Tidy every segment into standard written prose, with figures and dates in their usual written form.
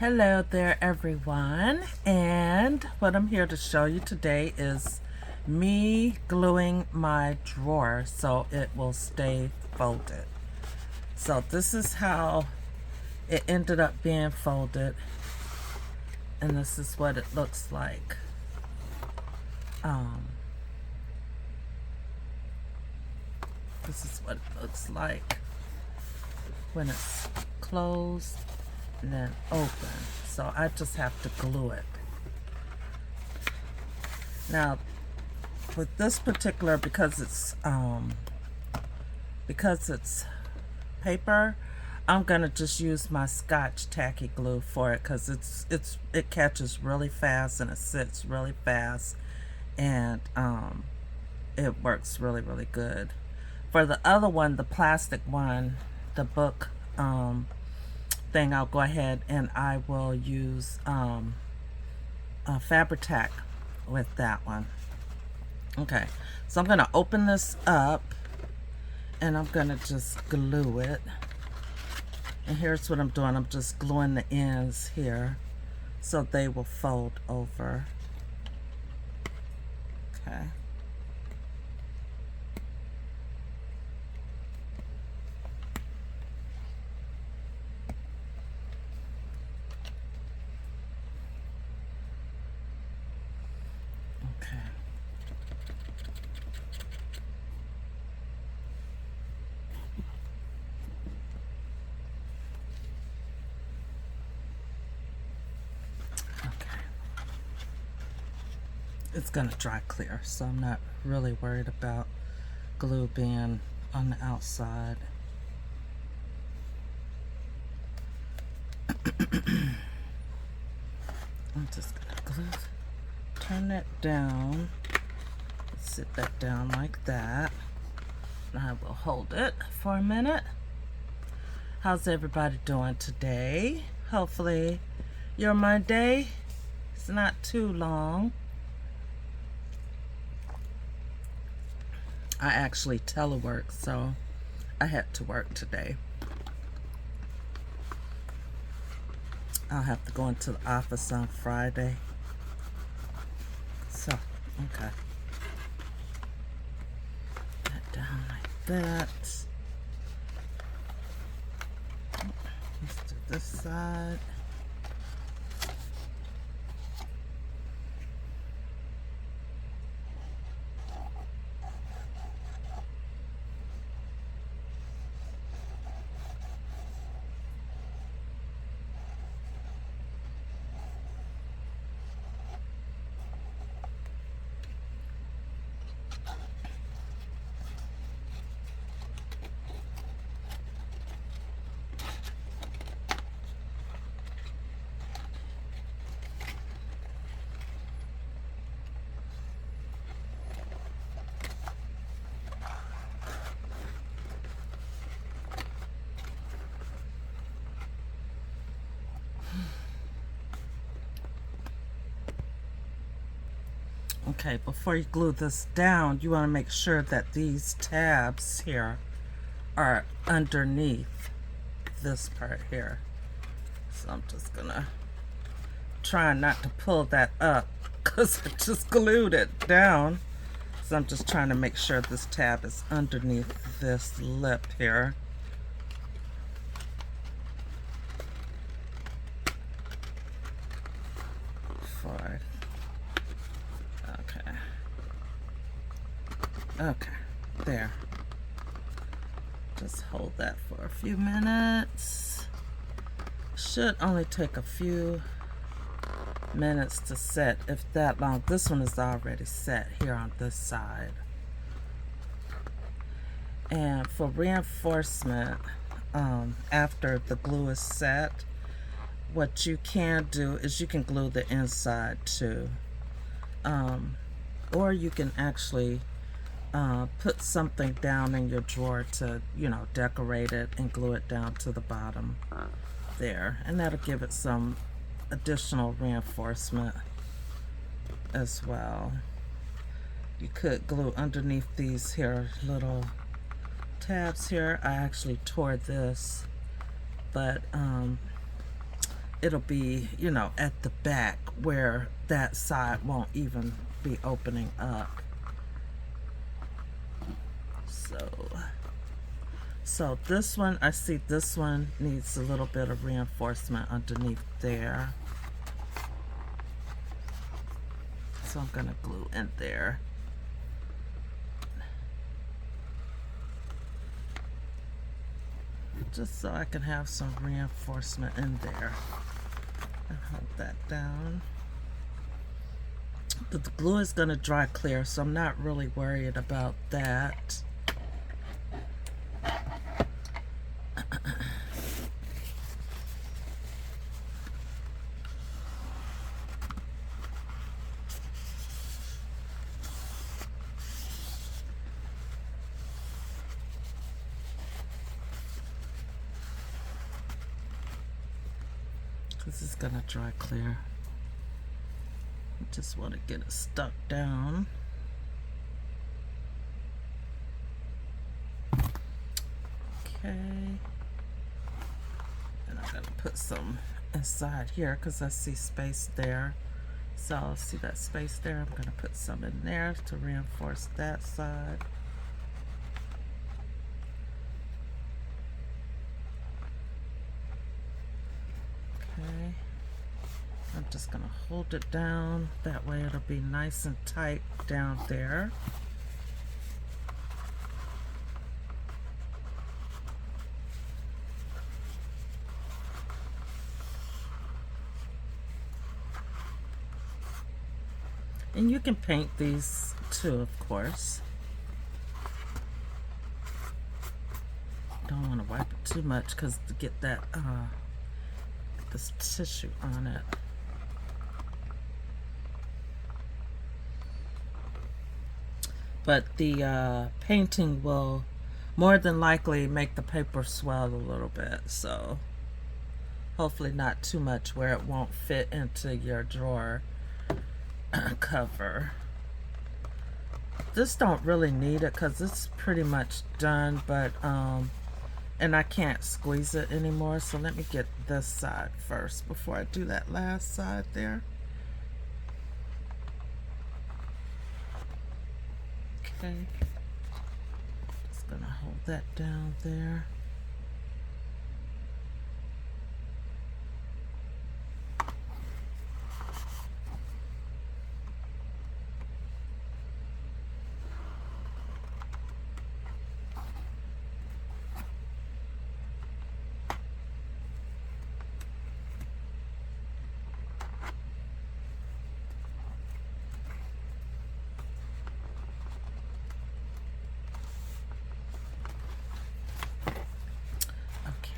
Hello there, everyone, and what I'm here to show you today is me gluing my drawer so it will stay folded. So this is how it ended up being folded, and this is what it looks like. This is what it looks like when it's closed and then open. So I just have to glue it. Now with this particular, because it's paper, I'm gonna just use my Scotch tacky glue for it because it catches really fast and it sits really fast, and it works really good. For the other one, the plastic one, the book thing, I'll go ahead and I will use Fabri-Tac with that one. Okay, so I'm gonna open this up and I'm gonna just glue it. And here's what I'm doing. I'm just gluing the ends here so they will fold over. Okay. Okay. It's gonna dry clear, so I'm not really worried about glue being on the outside. I'm just gonna turn that down, sit that down like that, and I will hold it for a minute. How's everybody doing today? Hopefully your Monday is not too long. I actually telework, so I had to work today. I'll have to go into the office on Friday. So, okay. That down like that. Let's do this side. Okay, before you glue this down, you want to make sure that these tabs here are underneath this part here. So I'm just gonna try not to pull that up because I just glued it down. So I'm just trying to make sure this tab is underneath this lip here. Okay, there. Just hold that for a few minutes. Should only take a few minutes to set, if that long. This one is already set here on this side. And for reinforcement, after the glue is set, what you can do is you can glue the inside too. Or you can actually put something down in your drawer to, decorate it and glue it down to the bottom there. And that'll give it some additional reinforcement as well. You could glue underneath these here little tabs here. I actually tore this, but it'll be, you know, at the back where that side won't even be opening up. So this one, I see this one needs a little bit of reinforcement underneath there. So I'm gonna glue in there. Just so I can have some reinforcement in there. And hold that down. But the glue is gonna dry clear, so I'm not really worried about that. This is gonna dry clear. I just want to get it stuck down. Okay. And I'm gonna put some inside here because I see space there. So see that space there? I'm gonna put some in there to reinforce that side. Okay. I'm just gonna hold it down. That way it'll be nice and tight down there. And you can paint these too, of course. Don't want to wipe it too much because to get that this tissue on it. But the painting will more than likely make the paper swell a little bit, so hopefully not too much where it won't fit into your drawer cover. This don't really need it because it's pretty much done, but and I can't squeeze it anymore, so let me get this side first before I do that last side there. Okay, just gonna hold that down there.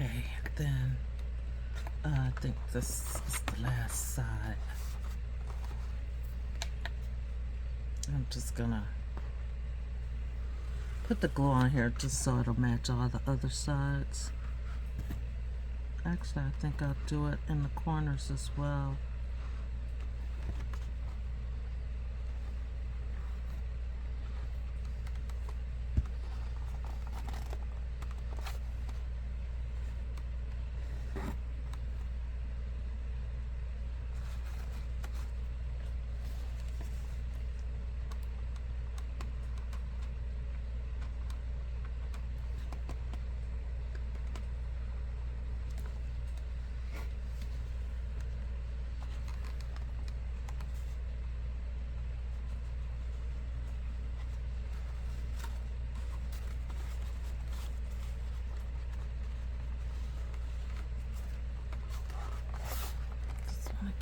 Okay, then I think this is the last side. I'm just gonna put the glue on here just so it'll match all the other sides. Actually, I think I'll do it in the corners as well.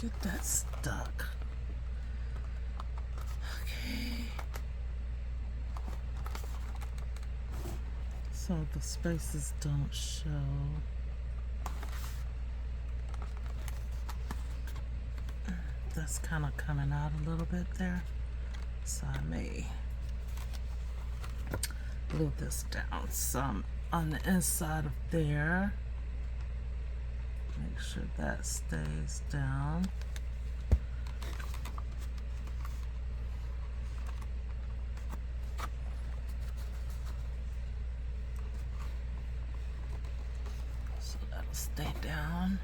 Get that stuck. Okay. So the spaces don't show. That's kind of coming out a little bit there. So I may glue this down some on the inside of there. Make sure that stays down. So that'll stay down.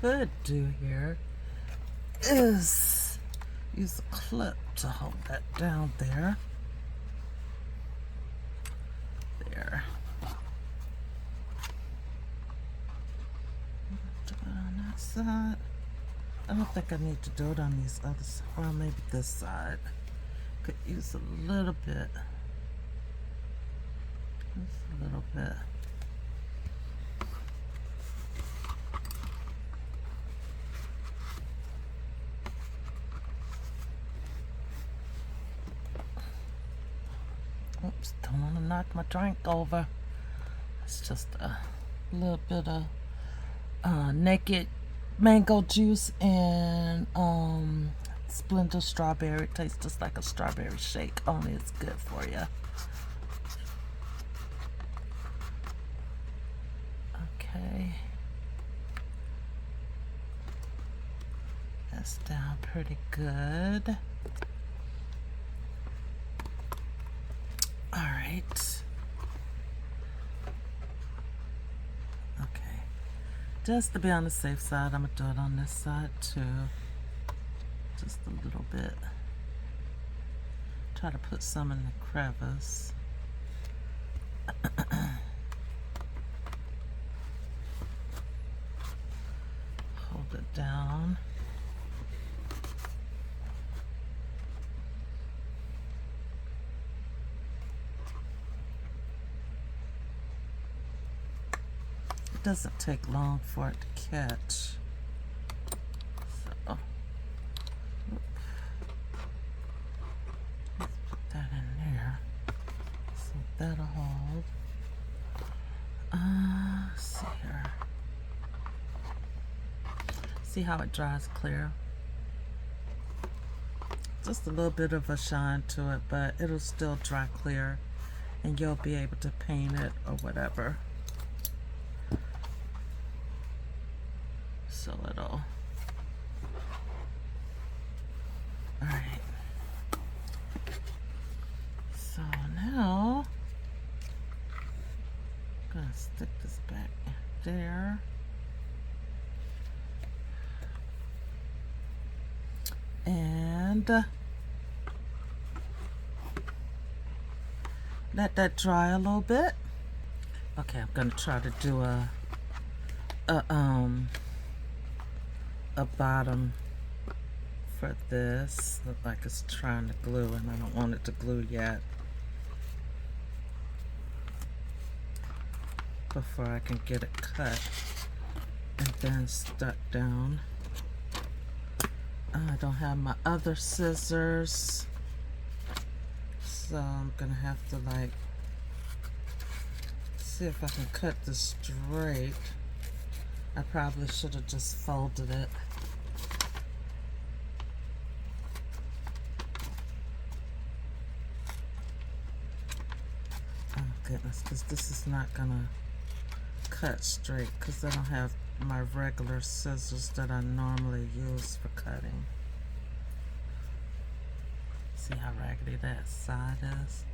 could do here is use a clip to hold that down there. There. Do it on that side. I don't think I need to do it on these other sides. Well, maybe this side. Could use a little bit. Just a little bit. Oops, don't want to knock my drink over. It's just a little bit of naked mango juice and Splenda strawberry. It tastes just like a strawberry shake, only it's good for you. Okay. That's down pretty good. All right. Okay. Just to be on the safe side, I'm going to do it on this side too. Just a little bit. Try to put some in the crevice. Hold it down. It doesn't take long for it to catch. So, let's put that in there. So that'll hold. Let's see here. See how it dries clear? Just a little bit of a shine to it, but it'll still dry clear and you'll be able to paint it or whatever. So it'll. Alright. So now I'm gonna stick this back there. And let that dry a little bit. Okay, I'm gonna try to do a bottom for this. Look like it's trying to glue and I don't want it to glue yet. Before I can get it cut and then stuck down. I don't have my other scissors, so I'm gonna have to like see if I can cut this straight. I probably should have just folded it. Oh goodness, because this is not gonna cut straight because I don't have my regular scissors that I normally use for cutting. See how raggedy that side is?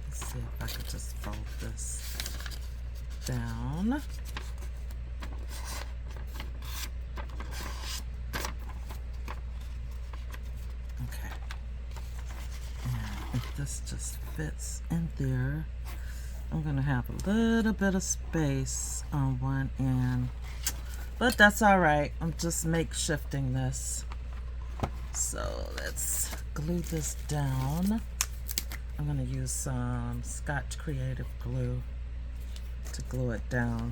Let's see if I could just fold this down. Okay. And if this just fits in there, I'm gonna have a little bit of space on one end, but that's all right. I'm just makeshifting this. So let's glue this down. I'm going to use some Scotch Creative glue to glue it down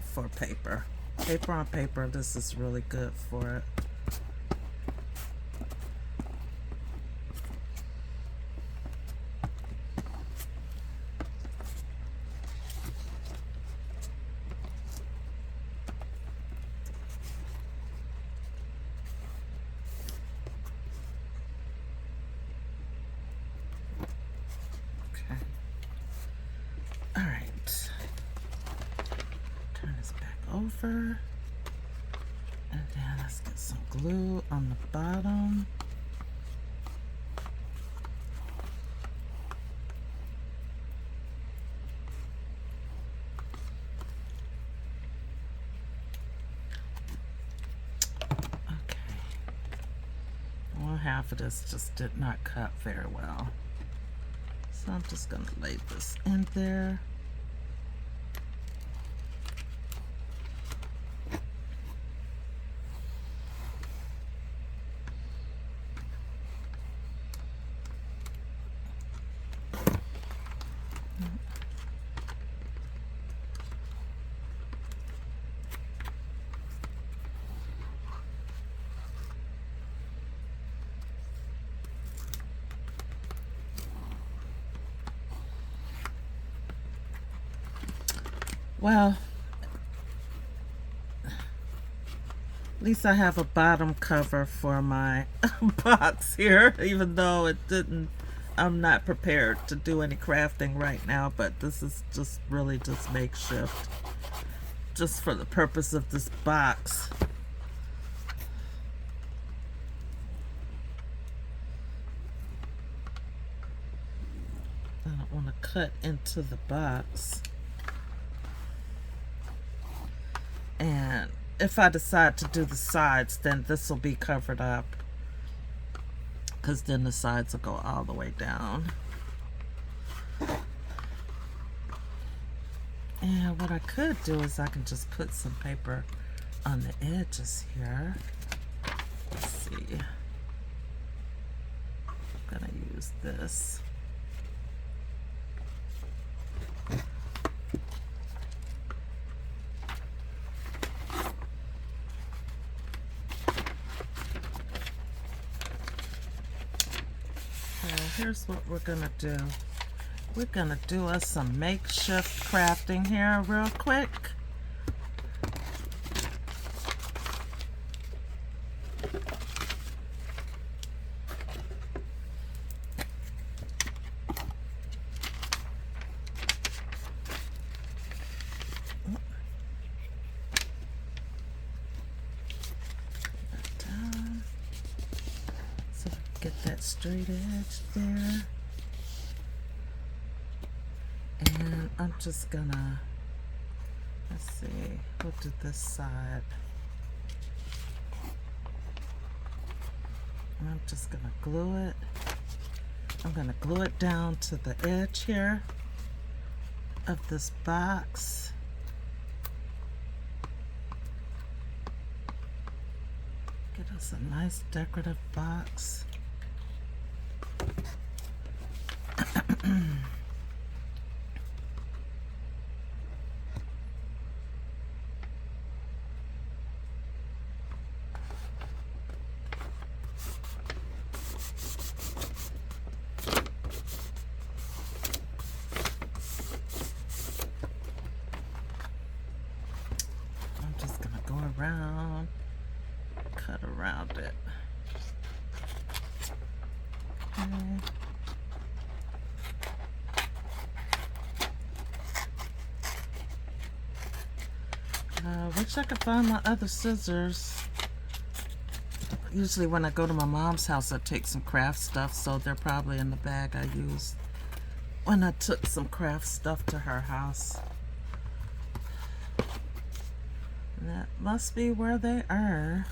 for paper. Paper on paper, this is really good for it. Over, and then let's get some glue on the bottom. half of this just did not cut very well. So I'm just going to lay this in there. Well, at least I have a bottom cover for my box here, even though it didn't, I'm not prepared to do any crafting right now, but this is just really just makeshift, just for the purpose of this box. I don't want to cut into the box. And if I decide to do the sides, then this will be covered up, because then the sides will go all the way down. And what I could do is I can just put some paper on the edges here. Let's see. I'm gonna use this. Here's what we're gonna do. We're gonna do us some makeshift crafting here real quick. Get that straight edge there. And I'm just gonna, let's see, we'll do this side. And I'm just gonna glue it. I'm gonna glue it down to the edge here of this box. Get us a nice decorative box. I'm just gonna go around, cut around it. Okay. Wish I could find my other scissors. Usually when I go to my mom's house, I take some craft stuff, so they're probably in the bag I used when I took some craft stuff to her house. And that must be where they are,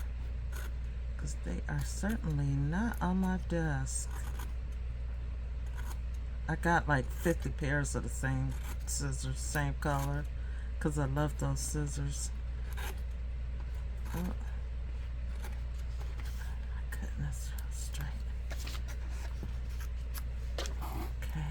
because they are certainly not on my desk. I got like 50 pairs of the same scissors, same color, because I love those scissors. Oh. My goodness, straight. Okay.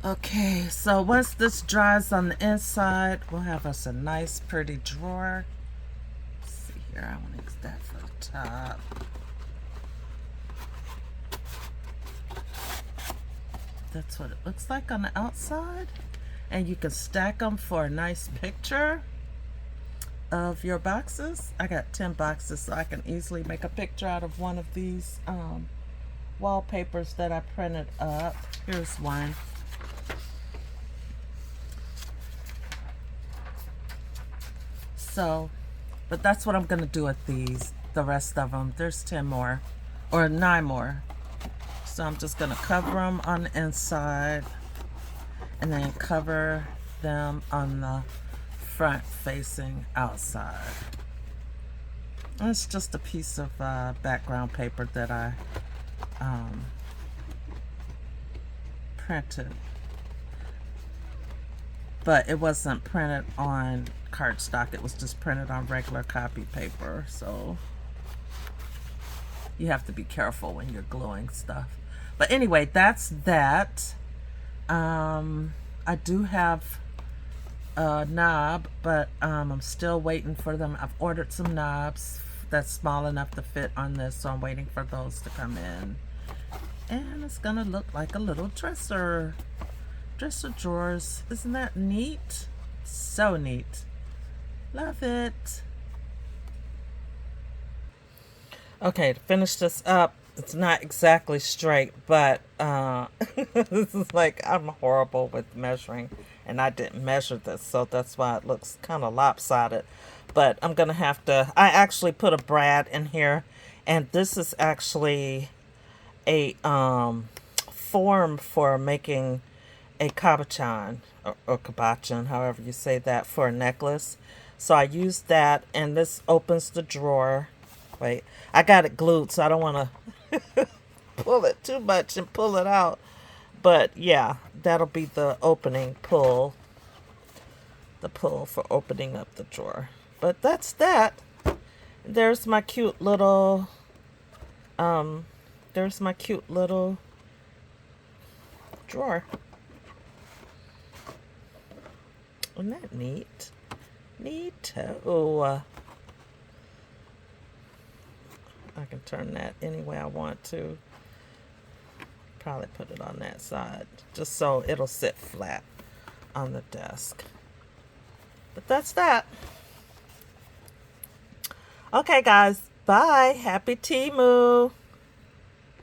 Okay, so once this dries on the inside, we'll have us a nice pretty drawer. Let's see here, I want to use that for the top. That's what it looks like on the outside. And you can stack them for a nice picture of your boxes. I got 10 boxes, so I can easily make a picture out of one of these wallpapers that I printed up. Here's one. So, but that's what I'm going to do with these, the rest of them. There's 10 more, or 9 more. So I'm just going to cover them on the inside and then cover them on the front facing outside. And it's just a piece of background paper that I printed. But it wasn't printed on cardstock. It was just printed on regular copy paper. So you have to be careful when you're gluing stuff. But anyway, that's that. I do have a knob, but I'm still waiting for them. I've ordered some knobs that's small enough to fit on this, so I'm waiting for those to come in. And it's gonna look like a little dresser drawers. Isn't that neat? So neat. Love it. Okay, to finish this up, it's not exactly straight, but this is like, I'm horrible with measuring, and I didn't measure this, so that's why it looks kind of lopsided. But I'm gonna have to, I actually put a brad in here, and this is actually a form for making a cabochon, or cabochon, however you say that, for a necklace. So I used that, and this opens the drawer. Wait, I got it glued, so I don't want to pull it too much and pull it out. But yeah, that'll be the opening pull. The pull for opening up the drawer. But that's that. There's my cute little, drawer. Isn't that neat? Neato. I can turn that any way I want to. Probably put it on that side, just so it'll sit flat on the desk. But that's that. Okay, guys. Bye. Happy Temu.